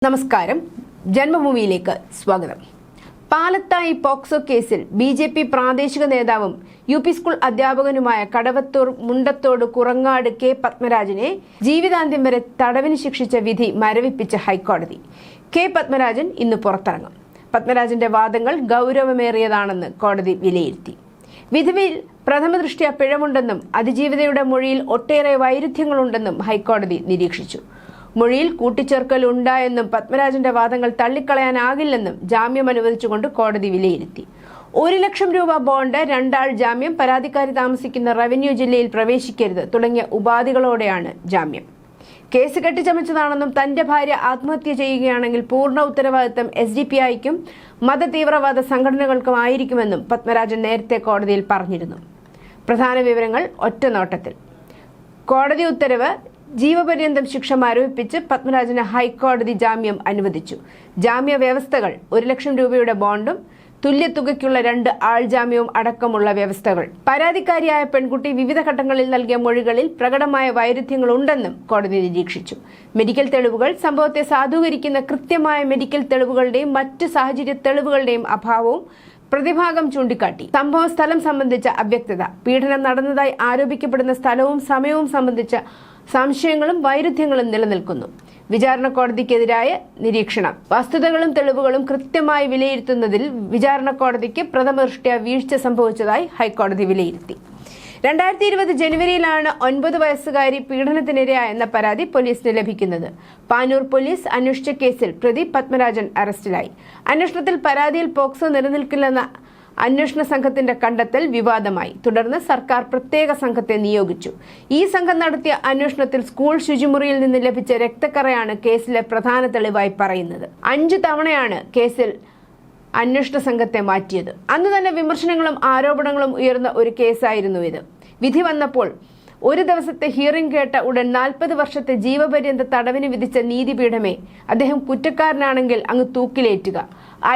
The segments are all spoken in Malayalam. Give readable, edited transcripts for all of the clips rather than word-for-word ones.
നമസ്കാരം ജന്മഭൂമിയിലേക്ക് സ്വാഗതം. പാലത്തായി പോക്സോ കേസിൽ ബിജെപി പ്രാദേശിക നേതാവും യുപി സ്കൂൾ അധ്യാപകനുമായ കടവത്തൂർ മുണ്ടത്തോട് കുറങ്ങാട് കെ പത്മരാജനെ ജീവിതാന്ത്യം വരെ തടവിന് ശിക്ഷിച്ച വിധി മരവിപ്പിച്ച ഹൈക്കോടതി. കെ പത്മരാജൻ ഇന്ന് പുറത്തിറങ്ങും. പത്മരാജന്റെ വാദങ്ങൾ ഗൗരവമേറിയതാണെന്ന് കോടതി വിലയിരുത്തി. വിധിയിൽ പ്രഥമദൃഷ്ട്യാ പിഴവുണ്ടെന്നും അതിജീവിതയുടെ മൊഴിയിൽ ഒട്ടേറെ വൈരുദ്ധ്യങ്ങളുണ്ടെന്നും ഹൈക്കോടതി നിരീക്ഷിച്ചു. മൊഴിയിൽ കൂട്ടിച്ചേർക്കൽ ഉണ്ടായെന്നും പത്മരാജന്റെ വാദങ്ങൾ തള്ളിക്കളയാനാകില്ലെന്നും ജാമ്യം അനുവദിച്ചുകൊണ്ട് കോടതി വിലയിരുത്തി. 1 ലക്ഷം രൂപ ബോണ്ട്, 2 ആൾ ജാമ്യം, പരാതിക്കാരി താമസിക്കുന്ന റവന്യൂ ജില്ലയിൽ പ്രവേശിക്കരുത് തുടങ്ങിയ ഉപാധികളോടെയാണ് ജാമ്യം. കേസ് കെട്ടിച്ചമച്ചതാണെന്നും തന്റെ ഭാര്യ ആത്മഹത്യ ചെയ്യുകയാണെങ്കിൽ പൂർണ്ണ ഉത്തരവാദിത്തം SDPIക്കും മതതീവ്രവാദ സംഘടനകൾക്കും ആയിരിക്കുമെന്നും പത്മരാജൻ നേരത്തെ കോടതിയിൽ പറഞ്ഞിരുന്നു. പ്രധാന വിവരങ്ങൾ ഒറ്റനോട്ടത്തിൽ. കോടതി ഉത്തരവ്: ജീവപര്യന്തം ശിക്ഷ മരവിപ്പിച്ച് പത്മരാജന് ഹൈക്കോടതി ജാമ്യം അനുവദിച്ചു. ജാമ്യ വ്യവസ്ഥകൾ: 1 ലക്ഷം രൂപയുടെ ബോണ്ടും തുല്യതുകയ്ക്കുള്ള 2 ആൾ ജാമ്യവും അടക്കമുള്ള വ്യവസ്ഥകൾ. പരാതിക്കാരിയായ പെൺകുട്ടി വിവിധ ഘട്ടങ്ങളിൽ നൽകിയ മൊഴികളിൽ പ്രകടമായ വൈരുദ്ധ്യങ്ങളുണ്ടെന്നും കോടതി നിരീക്ഷിച്ചു. മെഡിക്കൽ തെളിവുകൾ: സംഭവത്തെ സാധൂകരിക്കുന്ന കൃത്യമായ മെഡിക്കൽ തെളിവുകളുടെയും മറ്റ് സാഹചര്യ തെളിവുകളുടെയും അഭാവവും പ്രതിഭാഗം ചൂണ്ടിക്കാട്ടി. സംഭവ സ്ഥലം സംബന്ധിച്ച അവ്യക്തത, പീഡനം നടന്നതായി ആരോപിക്കപ്പെടുന്ന സ്ഥലവും സമയവും സംബന്ധിച്ച സംശയങ്ങളും വൈരുദ്ധ്യങ്ങളും നിലനിൽക്കുന്നു. വിചാരണ കോടതിക്കെതിരായ നിരീക്ഷണം: വസ്തുതകളും തെളിവുകളും കൃത്യമായി വിലയിരുത്തുന്നതിൽ വിചാരണ കോടതിക്ക് പ്രഥമദൃഷ്ട്യാ വീഴ്ച സംഭവിച്ചതായി ഹൈക്കോടതി വിലയിരുത്തി. 2020 ജനുവരിയിലാണ് 9 വയസ്സുകാരി പീഡനത്തിനിരയായെന്ന പരാതി പോലീസിന് ലഭിക്കുന്നത്. പാനൂർ പോലീസ് അന്വേഷിച്ച കേസിൽ പ്രതി പത്മരാജൻ അറസ്റ്റിലായി. അന്വേഷണത്തിൽ പരാതിയിൽ പോക്സോ നിലനിൽക്കില്ലെന്ന അന്വേഷണ സംഘത്തിന്റെ കണ്ടെത്തൽ വിവാദമായി. തുടർന്ന് സർക്കാർ പ്രത്യേക സംഘത്തെ നിയോഗിച്ചു. ഈ സംഘം നടത്തിയ അന്വേഷണത്തിൽ സ്കൂൾ ശുചിമുറിയിൽ നിന്ന് ലഭിച്ച രക്തക്കറയാണ് കേസിലെ പ്രധാന തെളിവായി പറയുന്നത്. 5 തവണയാണ് കേസിൽ അന്വേഷണ സംഘത്തെ മാറ്റിയത്. അന്ന് തന്നെ വിമർശനങ്ങളും ആരോപണങ്ങളും ഉയർന്ന ഒരു കേസായിരുന്നു ഇത്. വിധി വന്നപ്പോൾ 1 ദിവസത്തെ ഹിയറിംഗ് കേട്ട ഉടൻ 40 വർഷത്തെ ജീവപര്യന്ത തടവിന് വിധിച്ച നീതിപീഠമേ, അദ്ദേഹം കുറ്റക്കാരനാണെങ്കിൽ അങ്ങ് തൂക്കിലേറ്റുക.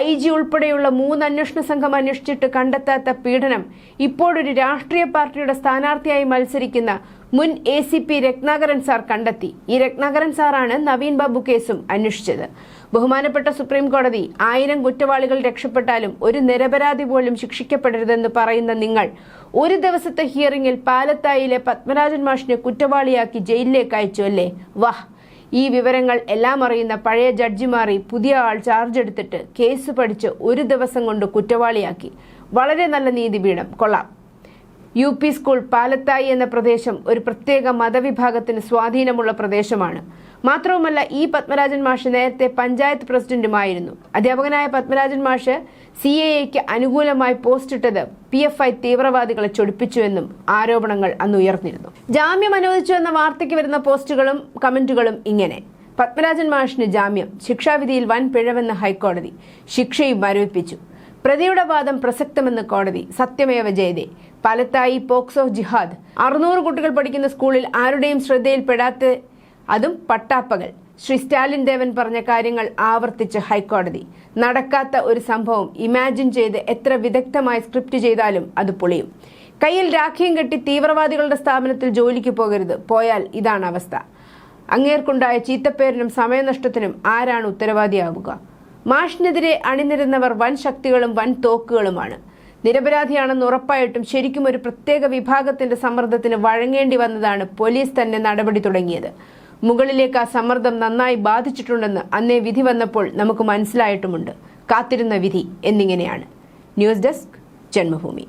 IG ഉൾപ്പെടെയുള്ള 3 അന്വേഷണ സംഘം അന്വേഷിച്ചിട്ട് കണ്ടെത്താത്ത പീഡനം ഇപ്പോഴൊരു രാഷ്ട്രീയ പാർട്ടിയുടെ സ്ഥാനാർത്ഥിയായി മത്സരിക്കുന്ന മുൻ ACP രത്നാകരൻ സാർ കണ്ടെത്തി. ഈ രത്നാകരൻ സാറാണ് നവീൻ ബാബു കേസും അന്വേഷിച്ചത്. ബഹുമാനപ്പെട്ട സുപ്രീം കോടതി 1000 കുറ്റവാളികൾ രക്ഷപ്പെട്ടാലും ഒരു നിരപരാധി പോലും ശിക്ഷിക്കപ്പെടരുതെന്ന് പറയുന്ന നിങ്ങൾ 1 ദിവസത്തെ ഹിയറിംഗിൽ പാലത്തായിലെ പത്മരാജൻ മാഷിനെ കുറ്റവാളിയാക്കി ജയിലിലേക്ക് അയച്ചു അല്ലേ? വാഹ്! ഈ വിവരങ്ങൾ എല്ലാം അറിയുന്ന പഴയ ജഡ്ജി മാറി പുതിയ ആൾ ചാർജ് എടുത്തിട്ട് കേസ് പഠിച്ച് 1 ദിവസം കൊണ്ട് കുറ്റവാളിയാക്കി. വളരെ നല്ല നീതിപീഠം, കൊള്ളാം. UP സ്കൂൾ പാലത്തായി എന്ന പ്രദേശം ഒരു പ്രത്യേക മതവിഭാഗത്തിന് സ്വാധീനമുള്ള പ്രദേശമാണ്. മാത്രവുമല്ല, ഈ പത്മരാജൻ മാഷ് നേരത്തെ പഞ്ചായത്ത് പ്രസിഡന്റുമായിരുന്നു. അധ്യാപകനായ പത്മരാജൻ മാഷ് CAAയ്ക്ക് അനുകൂലമായി പോസ്റ്റ് ഇട്ടത് PFI തീവ്രവാദികളെ ചൊടിപ്പിച്ചുവെന്നും ആരോപണങ്ങൾ അന്ന് ഉയർന്നിരുന്നു. ജാമ്യം അനുവദിച്ചു എന്ന വാർത്തയ്ക്ക് വരുന്ന പോസ്റ്റുകളും കമന്റുകളും ഇങ്ങനെ: പത്മരാജൻ മാഷിന് ജാമ്യം, ശിക്ഷാവിധിയിൽ വൻ പിഴവെന്ന് ഹൈക്കോടതി, ശിക്ഷയും മരവിപ്പിച്ചു. പ്രതിയുടെ വാദം പ്രസക്തമെന്ന് കോടതി, സത്യമേവ ജയതേ. പാലത്തായി പോക്സോ ജിഹാദ്: 600 കുട്ടികൾ പഠിക്കുന്ന സ്കൂളിൽ ആരുടെയും ശ്രദ്ധയിൽപ്പെടാത്ത, അതും പട്ടാപ്പകൽ. ശ്രീ സ്റ്റാലിൻ ദേവൻ പറഞ്ഞ കാര്യങ്ങൾ ആവർത്തിച്ച് ഹൈക്കോടതി. നടക്കാത്ത ഒരു സംഭവം ഇമാജിൻ ചെയ്ത് എത്ര വിദഗ്ധമായി സ്ക്രിപ്റ്റ് ചെയ്താലും അത് പൊളിയും. കയ്യിൽ രാഖിയും കെട്ടി തീവ്രവാദികളുടെ സ്ഥാപനത്തിൽ ജോലിക്ക് പോകരുത്, പോയാൽ ഇതാണ് അവസ്ഥ. അങ്ങേർക്കുണ്ടായ ചീത്തപ്പേരിനും സമയനഷ്ടത്തിനും ആരാണ് ഉത്തരവാദിയാവുക? മാഷിനെതിരെ അണിനിരുന്നവർ വൻ ശക്തികളും വൻ തോക്കുകളുമാണ്. നിരപരാധിയാണെന്ന് ഉറപ്പായിട്ടും ശരിക്കും ഒരു പ്രത്യേക വിഭാഗത്തിന്റെ സമ്മർദ്ദത്തിന് വഴങ്ങേണ്ടി വന്നതാണ് പോലീസ് തന്നെ നടപടി തുടങ്ങിയത്. മുകളിലേക്ക് ആ സമ്മർദ്ദം നന്നായി ബാധിച്ചിട്ടുണ്ടെന്ന് അന്നേ വിധി വന്നപ്പോൾ നമുക്ക് മനസ്സിലായിട്ടുമുണ്ട്. കാത്തിരുന്ന വിധി എന്നിങ്ങനെയാണ്. News desk, Janmabhumi.